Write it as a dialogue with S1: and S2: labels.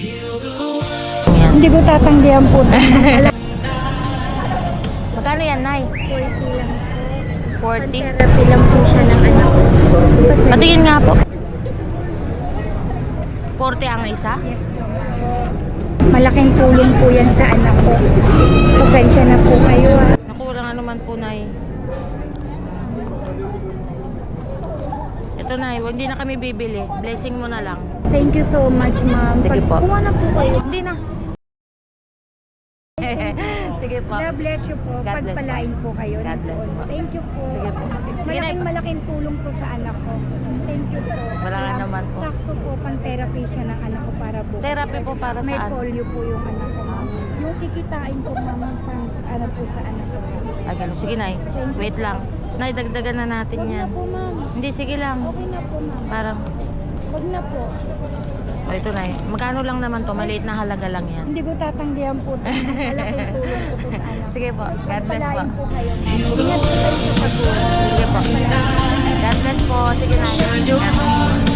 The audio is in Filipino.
S1: Yan.
S2: Hindi ko tatanggihan po.
S1: Magkano yan, Nay?
S2: 40 lang.
S1: 40?
S2: Therapy lang po siya ng anak ko. Kasi,
S1: Patingin nga po. 40 ang isa?
S2: yes po. Malaking tulong po yan sa anak ko. Pasensya na po kayo.
S1: Naku, walang ano man po, Nay. Ito, Nay, hindi na kami bibili. Blessing mo na lang.
S2: Thank you so much, ma'am.
S1: Sige po.
S2: Kuha na po kayo.
S1: Hindi na. Sige po.
S2: God bless you po.
S1: God bless
S2: Pagpalain po kayo.
S1: God bless po.
S2: Thank you po.
S1: Sige po. Sige, Nay.
S2: Malaking tulong po sa anak ko. Thank you po.
S1: Wala nga naman po.
S2: Sakto po, pang-therapy siya ng anak ko para po.
S1: Therapy po para
S2: May
S1: saan?
S2: polio po yung anak ko. Yung kikitain po, mama, pang ano po sa anak ko.
S1: Ay, ganun. Sige, Nay. Wait lang. Nay, dagdagan na natin
S2: Huwag na
S1: yan.
S2: po, ma'am.
S1: Hindi, sige lang.
S2: Okay na po, ma'am.
S1: Parang,
S2: Huwag na po.
S1: o ito, Nay. Magkano lang naman to? Maliit na halaga lang yan.
S2: Hindi ko tatanggihan po. Malaking tulong po sa anak ko.
S1: Sige po. God bless po.
S2: Pagpalain po kayo, ma'am. Ingat po kayo sa pag-uwi.
S1: Sige po. God bless po. Sige, Nay. God bless.